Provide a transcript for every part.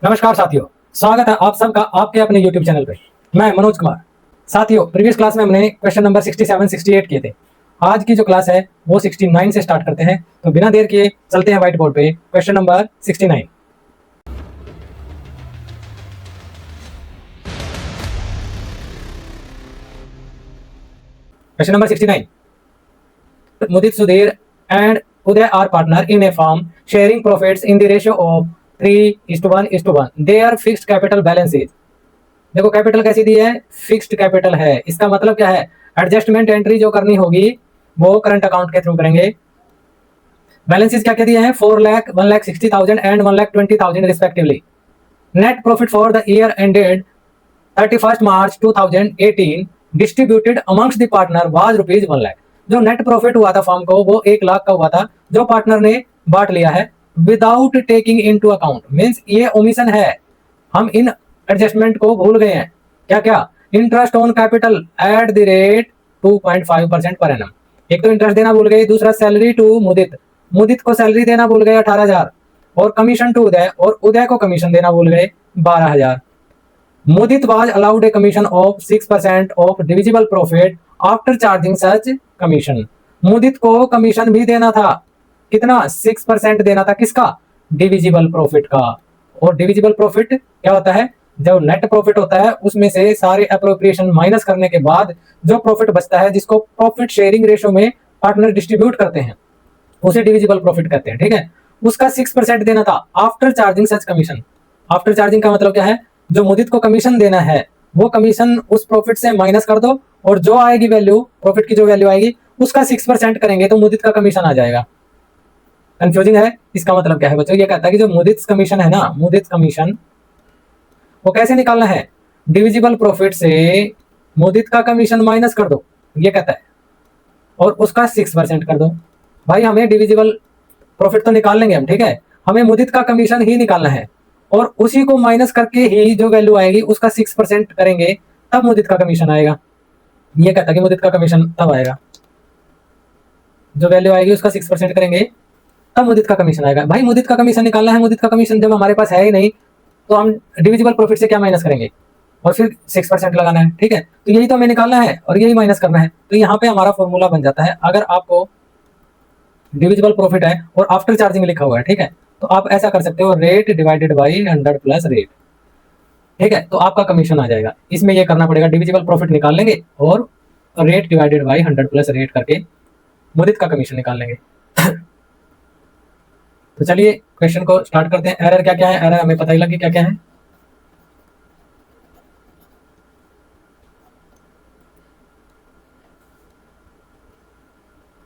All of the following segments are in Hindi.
नमस्कार साथियों, स्वागत है आप सबका आपके अपने YouTube चैनल पे। मैं मनोज कुमार। साथियों, प्रीवियस क्लास में हमने क्वेश्चन नंबर 67, 68 किए थे। आज की जो क्लास है वो 69 से स्टार्ट करते हैं। तो बिना देर किए चलते हैं व्हाइट बोर्ड पे question number 69। Question number 69। Mudit, Sudhir and Uday are partner in a firm sharing profits in the ratio of 3:1:1. Their fixed capital balance is। देखो कैपिटल कैसी दी है, फिक्स्ड कैपिटल है। इसका मतलब क्या है, एडजस्टमेंट एंट्री जो करनी होगी वो करंट अकाउंट के थ्रू करेंगे। बैलेंसेस क्या क्या दिए हैं, 4 lakh, 1,60,000 and 1,20,000 respectively. Net profit for the year ended 31 March 2018 distributed amongst the partner was rupees 1 lakh. जो नेट प्रॉफिट हुआ था फर्म को वो 1 लाख का हुआ था, जो पार्टनर ने बांट लिया है without taking into account. Means ये ओमिशन है, हम इन एडजस्टमेंट को भूल गए हैं। क्या क्या, interest on capital at the rate 2.5% per annum. एक तो इंटरेस्ट देना भूल गए, दूसरा सैलरी टू मुदित, मुदित को सैलरी देना भूल गए 18,000, और कमीशन टू उदय, और उदय को कमीशन देना भूल गए 12,000। Mudit was allowed a commission of 6% of divisible profit after charging such commission. Mudit को कमीशन भी देना था, कितना, 6% देना था, किसका, डिविजिबल प्रॉफिट का। और डिविजिबल प्रॉफिट क्या होता है, जो नेट प्रॉफिट होता है उसमें से सारे अप्रोप्रिएशन माइनस करने के बाद जो प्रॉफिट बचता है, जिसको प्रॉफिट शेयरिंग रेशियो में पार्टनर डिस्ट्रीब्यूट करते हैं, उसे डिविजिबल प्रॉफिट कहते हैं। ठीक है, उसका 6% देना था after charging such commission. After charging का मतलब क्या है, जो मुदित को कमीशन देना है वो कमीशन उस प्रॉफिट से माइनस कर दो, और जो आएगी वैल्यू, प्रॉफिट की जो वैल्यू आएगी उसका 6% करेंगे तो मुदित का कमीशन आ जाएगा। कंफ्यूजिंग है, इसका मतलब क्या है बच्चों, ये कहता है कि जो मुदित कमीशन है ना, मुदित कमीशन वो कैसे निकालना है, डिविजिबल प्रॉफिट से मुदित का कमीशन माइनस कर दो, ये कहता है, और उसका 6% कर दो। भाई हमें डिविजिबल प्रॉफिट तो निकाल लेंगे हम, ठीक है, हमें मुदित का कमीशन ही निकालना है, और उसी को माइनस करके ही जो वैल्यू आएगी उसका 6% करेंगे तब मुदित का कमीशन आएगा। ये कहता है कि मुदित का कमीशन तब आएगा, जो वैल्यू आएगी उसका 6% करेंगे तब मुदित का कमीशन आएगा। भाई मुदित का कमीशन निकालना है, मुदित का कमीशन जब हमारे पास है ही नहीं तो हम डिविजिबल प्रॉफिट से क्या माइनस करेंगे, और फिर 6% लगाना है। ठीक है, तो यही तो हमें निकालना है और यही माइनस करना है। तो यहाँ पे हमारा फॉर्मूला बन जाता है, अगर आपको डिविजिबल प्रॉफिट है और आफ्टर चार्जिंग लिखा हुआ है, ठीक है, तो आप ऐसा कर सकते हो, rate divided by 100 plus rate. ठीक है, तो आपका कमीशन आ जाएगा। इसमें ये करना पड़ेगा, डिविजिबल प्रॉफिट निकाल लेंगे और rate divided by 100 plus rate करके मुदित का कमीशन निकाल लेंगे। तो चलिए क्वेश्चन को स्टार्ट करते हैं। एरर क्या क्या है, एरर हमें पता ही लगी क्या क्या है।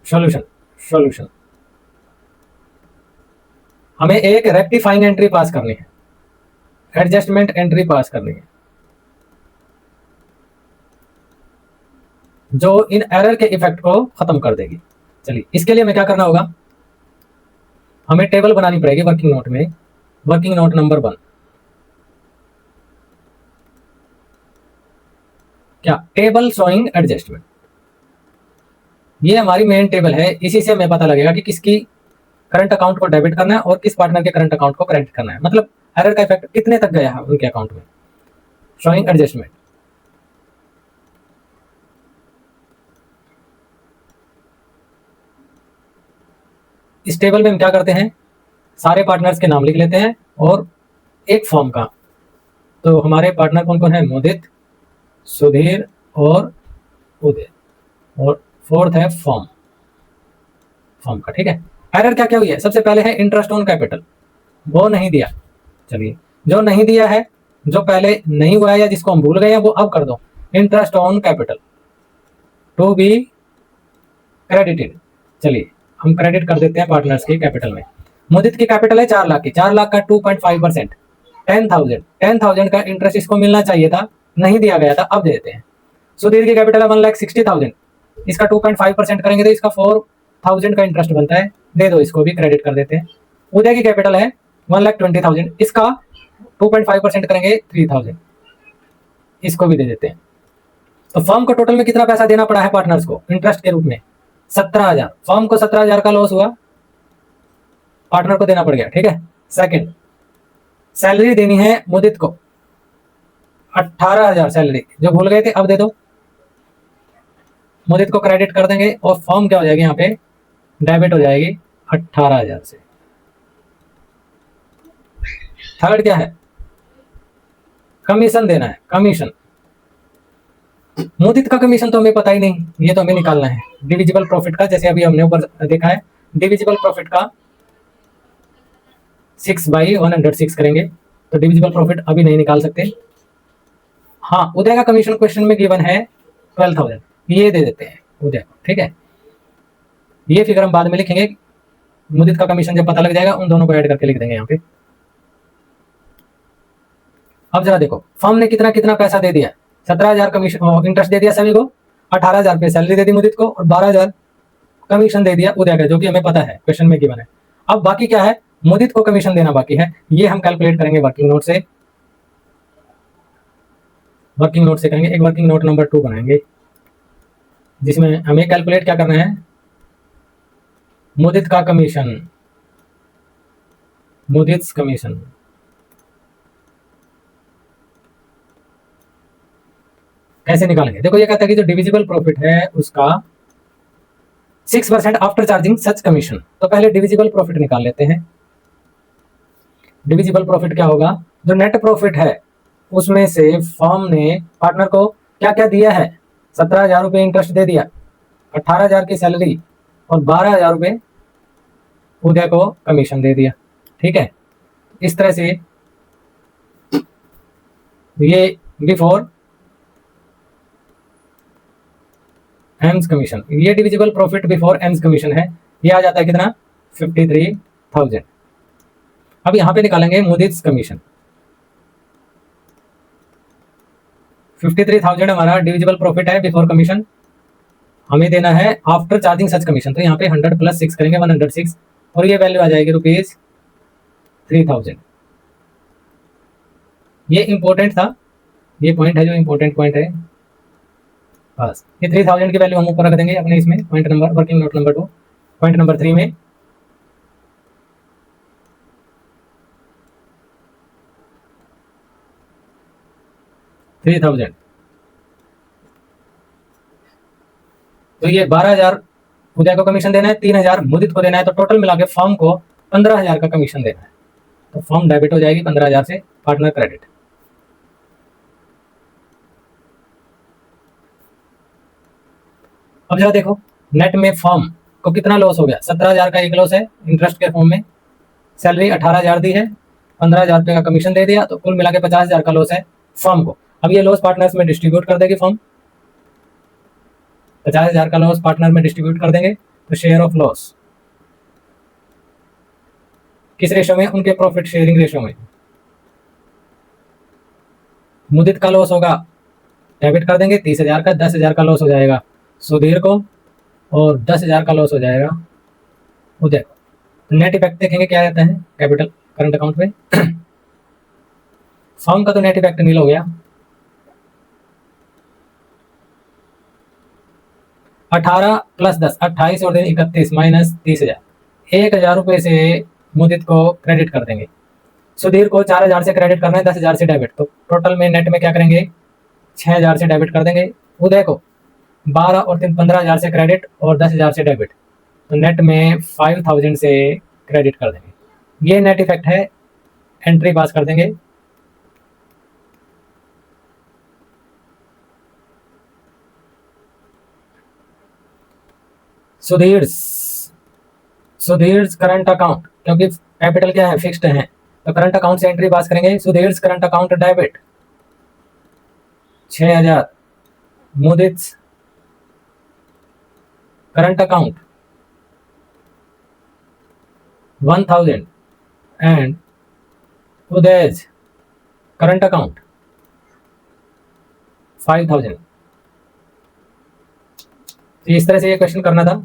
सॉल्यूशन, सॉल्यूशन, हमें एक रेक्टिफाइंग एंट्री पास करनी है, एडजस्टमेंट एंट्री पास करनी है, जो इन एरर के इफेक्ट को खत्म कर देगी। चलिए इसके लिए हमें क्या करना होगा, हमें टेबल बनानी पड़ेगी वर्किंग नोट में। वर्किंग नोट नंबर 1, क्या, टेबल शोइंग एडजस्टमेंट। ये हमारी मेन टेबल है, इसी से हमें पता लगेगा कि किसकी करंट अकाउंट को डेबिट करना है और किस पार्टनर के करंट अकाउंट को क्रेडिट करना है, मतलब एरर का इफेक्ट कितने तक गया है उनके अकाउंट में। शोइंग एडजस्टमेंट, इस टेबल में हम क्या करते हैं, सारे पार्टनर्स के नाम लिख लेते हैं और एक फॉर्म का। तो हमारे पार्टनर कौन कौन है, मुदित, सुधीर और उदय, और फोर्थ है फॉर्म, फॉर्म का। ठीक है, एरर क्या क्या हुई है, सबसे पहले है इंटरेस्ट ऑन कैपिटल, वो नहीं दिया। चलिए जो नहीं दिया है, जो पहले नहीं हुआ है या जिसको हम भूल गए हैं वो अब कर दो, interest on capital to be credited. चलिए हम क्रेडिट कर देते हैं पार्टनर्स की कैपिटल में। मुदित की कैपिटल है 4 लाख की, 4 लाख का 2.5%, 10,000, 10,000 का इंटरेस्ट इसको मिलना चाहिए था, नहीं दिया गया था, अब दे देते हैं। सुधीर की कैपिटल है 1,60,000, इसका 2.5% करेंगे तो इसका 4,000 का इंटरेस्ट बनता है, दे दो, इसको भी क्रेडिट कर देते हैं। उदय की कैपिटल है 1,20,000, इसका 2.5% करेंगे 3,000, इसको भी दे देते हैं। तो फर्म को टोटल में कितना पैसा देना पड़ा है पार्टनर्स को इंटरेस्ट के रूप में, 17,000। फर्म को 17,000 का लॉस हुआ, पार्टनर को देना पड़ गया। ठीक है, सेकंड सैलरी देनी है मुदित को 18,000 सैलरी, जो भूल गए थे अब दे दो। मुदित को क्रेडिट कर देंगे और फॉर्म क्या हो जाएगी यहाँ पे, डेबिट हो जाएगी 18,000 से। थर्ड क्या है, कमीशन देना है, कमीशन। मुदित का कमीशन तो हमें पता ही नहीं, ये तो हमें निकालना है डिविजिबल प्रॉफिट का, जैसे अभी हमने ऊपर देखा है डिविजिबल प्रॉफिट का 6/106 करेंगे, तो डिविजिबल प्रॉफिट अभी नहीं निकाल सकते। हाँ, उदय का कमीशन क्वेश्चन में गिवन है 12,000, ये दे देते हैं उदय को, ठीक है। ये फिगर हम बाद में लिखेंगे, मुदित का कमीशन जब पता लग जाएगा उन दोनों को ऐड करके लिख देंगे यहाँ पे। अब जरा देखो फर्म ने कितना कितना पैसा दे दिया, 17,000 कमीशन इंटरेस्ट दे दिया सभी को, 18,000 रुपये सैलरी दे दी मुदित को और 12,000 कमीशन दे दिया उदय का, जो कि हमें पता है क्वेश्चन में गिवन है। अब बाकी क्या है, मुदित को कमीशन देना बाकी है, ये हम कैलकुलेट करेंगे वर्किंग नोट से। वर्किंग नोट से करेंगे, एक वर्किंग नोट नंबर 2 बनाएंगे जिसमें हमें कैलकुलेट क्या करना है, मुदित का कमीशन, मुदित कमीशन। कैसे निकालेंगे, देखो ये कहता है कि जो डिविजिबल प्रॉफिट है उसका 6% आफ्टर चार्जिंग सच कमीशन। तो पहले डिविजिबल प्रॉफिट निकाल लेते हैं। डिविजिबल प्रॉफिट क्या होगा, जो नेट प्रॉफिट है उसमें से फर्म ने पार्टनर को क्या क्या दिया है, 17,000 रुपये इंटरेस्ट दे दिया, 18,000 की सैलरी और 12,000 रुपये उदय को कमीशन दे दिया, ठीक है। इस तरह से ये बिफोर एम्स कमीशन, ये divisible profit before AIIMS commission है, ये आ जाता है कितना 53,000। अब यहां पे निकालेंगे मुदित कमीशन, 53,000 हमारा डिविजिबल प्रॉफिट है बिफोर कमीशन, हमें देना है आफ्टर चार्जिंग सच कमीशन, तो यहाँ पे 100 + 6 करेंगे 106 और ये वैल्यू आ जाएगी ₹3,000। ये इंपॉर्टेंट था, ये पॉइंट है जो इंपॉर्टेंट पॉइंट है, बस ये 3,000 की वैल्यू हम ऊपर रख देंगे अपने इसमें point number, working note number 2। Point number 3 में $3,000, तो ये 12,000 उदय को कमीशन देना है, 3,000 मुदित को देना है, तो टोटल मिला के फर्म को 15,000 का कमीशन देना है। तो फर्म डेबिट हो जाएगी 15,000 से, पार्टनर क्रेडिट। अब जरा देखो नेट में फर्म को कितना लॉस हो गया, 17,000 का एक लॉस है इंटरेस्ट के फॉर्म में, सैलरी 18,000 दी है, 15,000 रुपये का कमीशन दे दिया, तो कुल मिला के 50,000 का लॉस है फर्म को। अब ये लॉस पार्टनर्स में डिस्ट्रीब्यूट कर देगी फर्म, 50,000 का लॉस पार्टनर में डिस्ट्रीब्यूट कर देंगे, तो शेयर ऑफ लॉस किस रेशो में, उनके प्रॉफिट शेयरिंग रेशो में। मुदित का लॉस होगा डेबिट कर देंगे 30,000 का, 10,000 का लॉस हो जाएगा सुधीर को और 10,000 का लॉस हो जाएगा उदय को। तो नेट इफेक्ट देखेंगे क्या रहता है कैपिटल करंट अकाउंट में। फर्म का तो नेट इफेक्ट नील हो गया, 18 + 10 28 और 31 माइनस 30,000, 1,000 रुपये से मुदित को क्रेडिट कर देंगे, सुधीर को 4,000 से क्रेडिट करना है, 10,000 से डेबिट, तो टोटल में नेट में क्या करेंगे 6,000 से डेबिट कर देंगे, उदय को 12 और 3 15,000 से क्रेडिट और 10,000 से डेबिट, तो नेट में 5,000 से क्रेडिट कर देंगे। ये नेट इफेक्ट है, एंट्री पास कर देंगे। सुधीर करंट अकाउंट, क्योंकि कैपिटल क्या है फिक्स्ड है, तो करंट अकाउंट से एंट्री पास करेंगे, Sudhir current account debit 6,000, Mudit current account 1,000 and Uday current account 5,000। इस तरह से ये क्वेश्चन करना था।